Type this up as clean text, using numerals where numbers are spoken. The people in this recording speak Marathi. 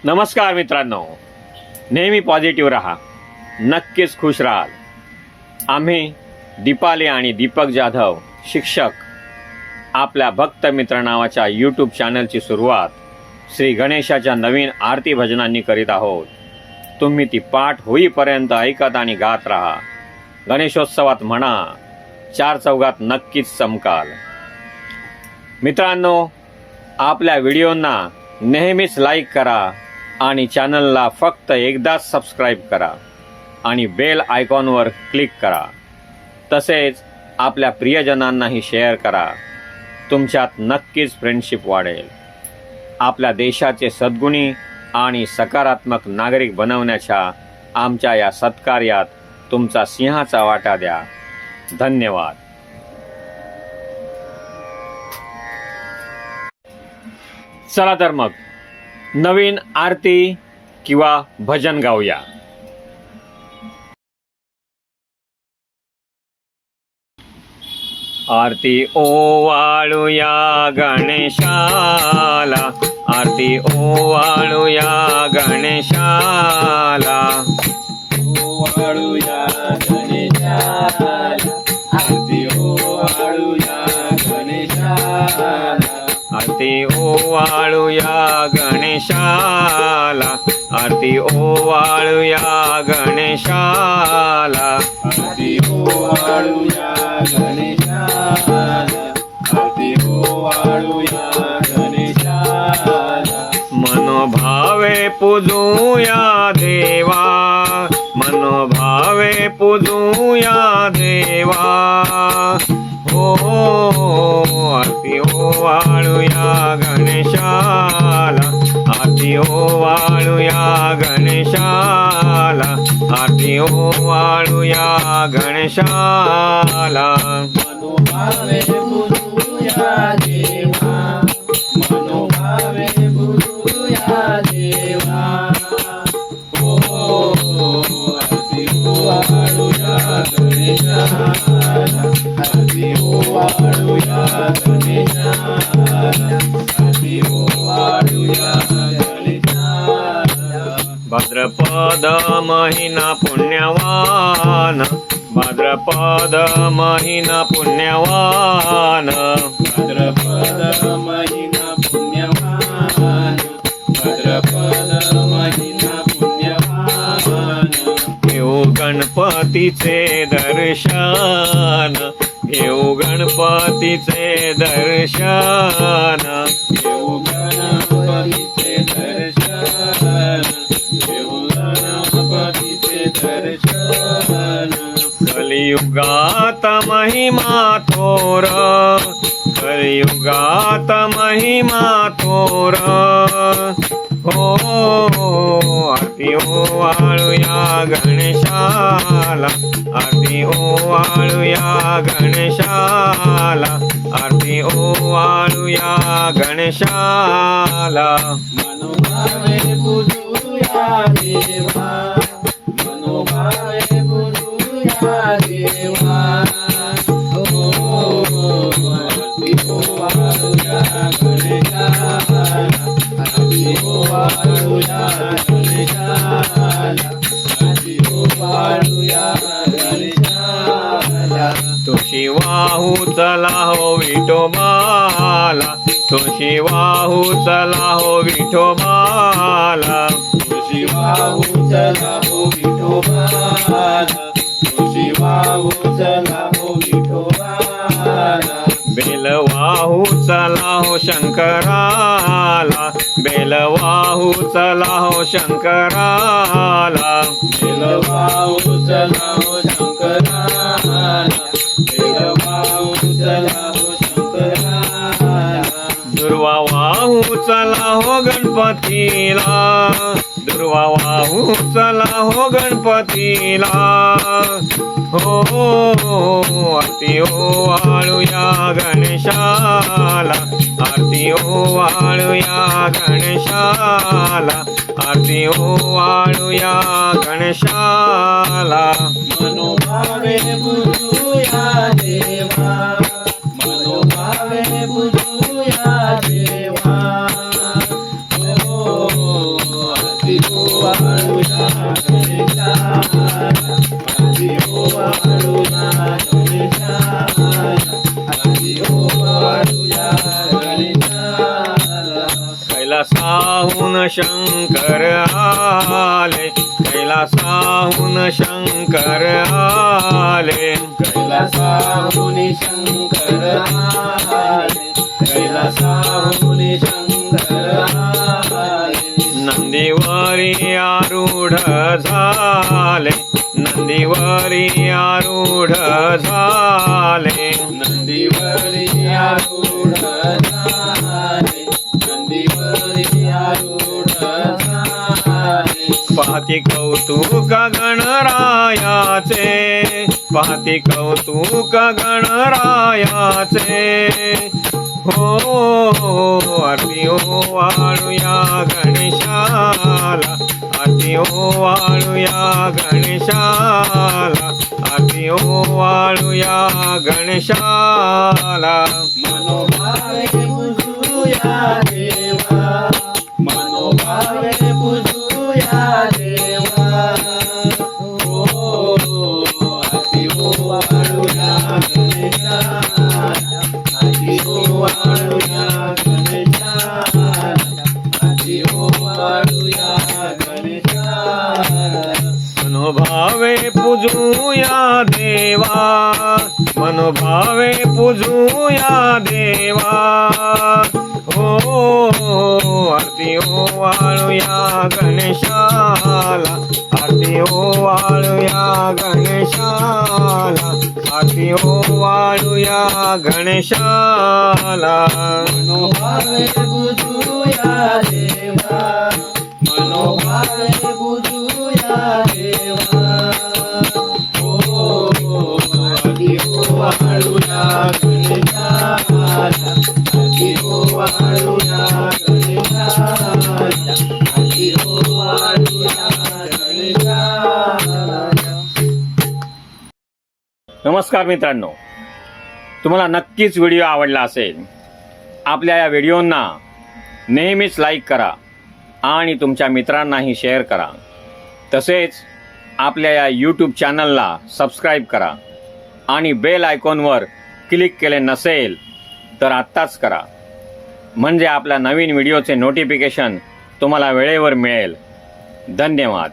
नमस्कार मित्रांनो, नेहमी पॉझिटिव्ह राहा, नक्कीच खुश राहाल. आम्ही दीपाली आणि दीपक जाधव शिक्षक आपल्या भक्त मित्र नावाच्या यूट्यूब चॅनलची सुरुवात श्री गणेशाच्या नवीन आरती भजनांनी करीत आहोत. तुम्ही ती पाठ होईपर्यंत ऐकत आणि गात राहा. गणेशोत्सवात म्हणा, चार चौघात नक्कीच चमकाल. मित्रांनो, आपल्या व्हिडिओंना नेहमीच लाईक करा आणि चॅनलला फक्त एकदाच सबस्क्राईब करा आणि बेल आयकॉनवर क्लिक करा. तसेच आपल्या प्रियजनांनाही शेअर करा. तुमच्यात नक्कीच फ्रेंडशिप वाढेल. आपल्या देशाचे सद्गुणी आणि सकारात्मक नागरिक बनवण्याच्या आमच्या या सत्कार्यात तुमचा सिंहाचा वाटा द्या. धन्यवाद. चला तर मग नवीन आरती किंवा भजन गाऊया. आरती ओवाळूया गणेशाला, आरती ओवाळूया गणेशाला, ओवाळूया गणेशाला, आरती ओवाळूया गणेशाला, आरती ओवाळूया गणेशाला, आरती ओवाळूया गणेशाला, आरती ओवाळूया गणेशाला, आरती ओवाळूया गणेशाला. मनोभावे पूजूया देवा, मनोभावे पूजूया देवा. हो आरती ओवाळूया गणेशाला, आरती ओवाळूया गणेशाला, आरती ओवाळूया गणेशाला. मनोभावे पूजूया देवा, मनोभावे पूजूया देवा. ओ आरती ओवाळूया गणेशाला, आरती ओवाळूया गणेशाला, आरती ओवाळूया गणेशाला. भाद्रपद महिना पुण्यवान, भाद्रपद महिना पुण्यवान, भाद्रपद महिना पुण्यवान, भाद्रपद महिना पुण्यवान. येऊ गणपतीचे दर्शन, येऊ गणपतीचे दर्शन, येऊ गणपतीचे दर्शन, येऊ गणपतीचे दर्शन. कलियुगात महिमा थोर, कलियुगात महिमा थोर. हो आरती ओवाळूया गणेशाला, आरती ओवाळूया गणेशाला, आरती ओवाळूया गणेशाला. मनोभावे पूजूया देवा, मनोभावे पूजूया देवा. आरती ओवाळूया गणेशाला, आरती ओवाळूया गणेशाला, आरती ओवाळूया गणेशाला. तुळशी वाहू चला हो विठोबाला, तुळशी वाहू चला हो विठोबाला, तुळशी वाहू चला हो विठोबाला, तुळशी वाहू चला हो विठोबाला. बेल वाहू चला हो शंकराला, बेल वाहू चला हो शंकराला, बेल वाहू चला हो शंकराला, बेल वाहू चला हो शंकराला. दुर्वा वाहू चला हो गणपतीला, दुर्वा वाहू चला हो गणपतीला. हो आरती ओवाळूया गणेशाला, आरती ओवाळूया गणेशाला, आरती ओवाळूया गणेशाला. मनोभावे पूजूया देवा, मनोभावे पूजूया देवा. वाळूया गणेशाला आधी ओवाळूया गणेशाला आधी ओवाळूया गणेशाला कैलासाहून शंकर आले, कैलासाहून शंकर आले, कैलासाहून शंकर आले, कैलासाहून शंकर आले, नंदीवरी आरूढ झाले, नंदीवरी आरूढ झाले, नंदीवरी आरूढ झाले, नंदीवरी आरूढ झाले, पाहती कौतुक गणरायाचे, पाहती कौतुक गणरायाचे, हो आरती ओवाळूया गणेशाला, आरती ओवाळूया गणेशाला, आरती ओवाळूया गणेशाला. मनोभावे पूजूया देवा, मनोभावे पूजूया देवा, हो आधी ओवाळूया गणेशाला, आधी ओवाळूया गणेशाला, आधी ओवाळूया गणेशाला. मनोभावे पूजूया देवा, मनोभावे पूजूया देवा, हो आरती ओवाळूया गणेशाला, आरती ओवाळूया गणेशाला, आरती ओवाळूया गणेशाला. मनोभावे पूजूया देवा, मनोभावे पूजूया देवा, हो आधी ओवाळूया गणेशाला, आधी ओवाळूया गणेशाला, आधी ओवाळूया गणेशाला. नमस्कार मित्रांनो, तुम्हाला नक्कीच व्हिडिओ आवडला असेल. आपल्या या व्हिडिओंना नेहमीच लाईक करा आणि तुमच्या मित्रांनाही शेअर करा. तसेच आपल्या या यूट्यूब चॅनलला सबस्क्राईब करा आणि बेल आयकॉनवर क्लिक केले नसेल तर आत्ताच करा, म्हणजे आपल्या नवीन व्हिडिओचे नोटिफिकेशन तुम्हाला वेळेवर मिळेल. धन्यवाद.